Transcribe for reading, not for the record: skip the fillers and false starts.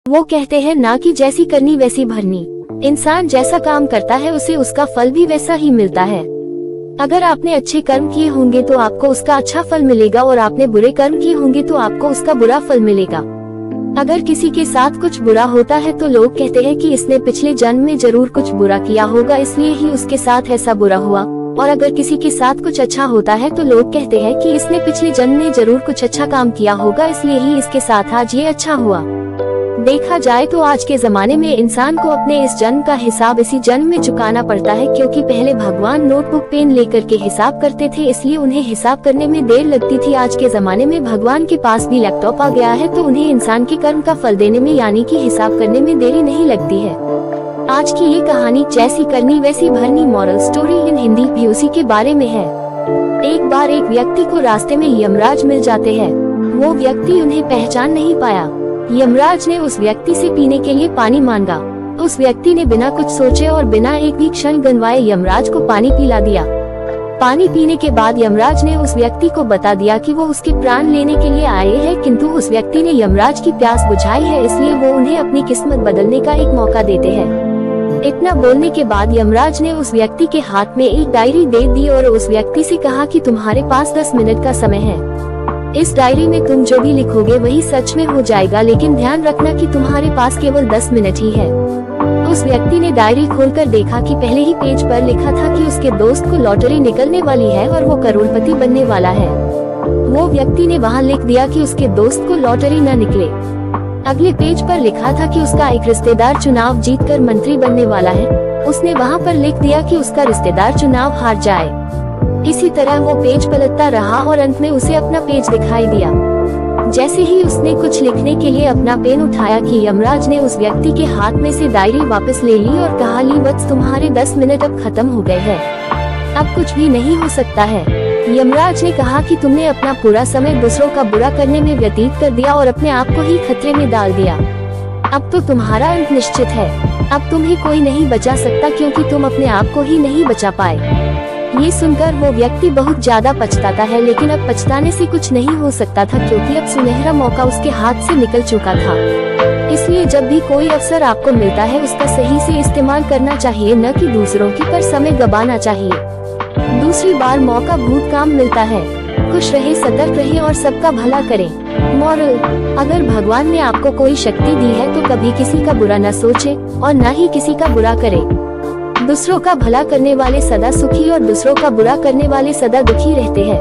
वो कहते हैं ना कि जैसी करनी वैसी भरनी। इंसान जैसा काम करता है उसे उसका फल भी वैसा ही मिलता है। अगर आपने अच्छे कर्म किए होंगे तो आपको उसका अच्छा फल मिलेगा और आपने बुरे कर्म किए होंगे तो आपको उसका बुरा फल मिलेगा। अगर किसी के साथ कुछ बुरा होता है तो लोग कहते हैं कि इसने पिछले जन्म में जरूर कुछ बुरा किया होगा, इसलिए ही उसके साथ ऐसा बुरा हुआ। और अगर किसी के साथ कुछ अच्छा होता है तो लोग कहते हैं कि इसने पिछले जन्म में जरूर कुछ अच्छा काम किया होगा, इसलिए ही इसके साथ आज ये अच्छा हुआ। देखा जाए तो आज के जमाने में इंसान को अपने इस जन्म का हिसाब इसी जन्म में चुकाना पड़ता है, क्योंकि पहले भगवान नोटबुक पेन लेकर के हिसाब करते थे, इसलिए उन्हें हिसाब करने में देर लगती थी। आज के जमाने में भगवान के पास भी लैपटॉप आ गया है, तो उन्हें इंसान के कर्म का फल देने में यानी कि हिसाब करने में देरी नहीं लगती है। आज की ये कहानी जैसी करनी वैसी भरनी moral story in Hindi PUC के बारे में है। एक बार एक व्यक्ति को रास्ते में यमराज मिल जाते हैं। वो व्यक्ति उन्हें पहचान नहीं पाया। यमराज ने उस व्यक्ति से पीने के लिए पानी मांगा। उस व्यक्ति ने बिना कुछ सोचे और बिना एक भी क्षण गंवाए यमराज को पानी पिला दिया। पानी पीने के बाद यमराज ने उस व्यक्ति को बता दिया कि वो उसके प्राण लेने के लिए आए हैं, किंतु उस व्यक्ति ने यमराज की प्यास बुझाई है, इसलिए वो उन्हें अपनी किस्मत बदलने का एक मौका देते हैं। इतना बोलने के बाद यमराज ने उस व्यक्ति के हाथ में एक डायरी दे दी और उस व्यक्ति से कहा कि तुम्हारे पास 10 मिनट का समय है। इस डायरी में तुम जो भी लिखोगे वही सच में हो जाएगा, लेकिन ध्यान रखना कि तुम्हारे पास केवल 10 मिनट ही है। उस व्यक्ति ने डायरी खोलकर देखा कि पहले ही पेज पर लिखा था कि उसके दोस्त को लॉटरी निकलने वाली है और वो करोड़पति बनने वाला है। वो व्यक्ति ने वहाँ लिख दिया कि उसके दोस्त को लॉटरी न निकले। अगले पेज पर लिखा था कि उसका एक रिश्तेदार चुनाव जीतकर मंत्री बनने वाला है। उसने वहाँ पर लिख दिया कि उसका रिश्तेदार चुनाव हार जाए। इसी तरह वो पेज पलटता रहा और अंत में उसे अपना पेज दिखाई दिया। जैसे ही उसने कुछ लिखने के लिए अपना पेन उठाया कि यमराज ने उस व्यक्ति के हाथ में से डायरी वापस ले ली और कहा, ली बस तुम्हारे 10 मिनट अब खत्म हो गए हैं, अब कुछ भी नहीं हो सकता है। यमराज ने कहा कि तुमने अपना पूरा समय दूसरों का बुरा करने में व्यतीत कर दिया और अपने आप को ही खतरे में डाल दिया। अब तो तुम्हारा अंत निश्चित है। अब तुम्हें कोई नहीं बचा सकता, क्योंकि तुम अपने आप को ही नहीं बचा पाए। ये सुनकर वो व्यक्ति बहुत ज्यादा पछताता है, लेकिन अब पछताने से कुछ नहीं हो सकता था, क्योंकि अब सुनहरा मौका उसके हाथ से निकल चुका था। इसलिए जब भी कोई अवसर आपको मिलता है उसका सही से इस्तेमाल करना चाहिए, न कि दूसरों की पर समय गंवाना चाहिए। दूसरी बार मौका बहुत काम मिलता है। खुश रहे, सतर्क रहे और सबका भला करें। मॉरल, अगर भगवान ने आपको कोई शक्ति दी है तो कभी किसी का बुरा न सोचे और न ही किसी का बुरा करे। दूसरों का भला करने वाले सदा सुखी और दूसरों का बुरा करने वाले सदा दुखी रहते हैं।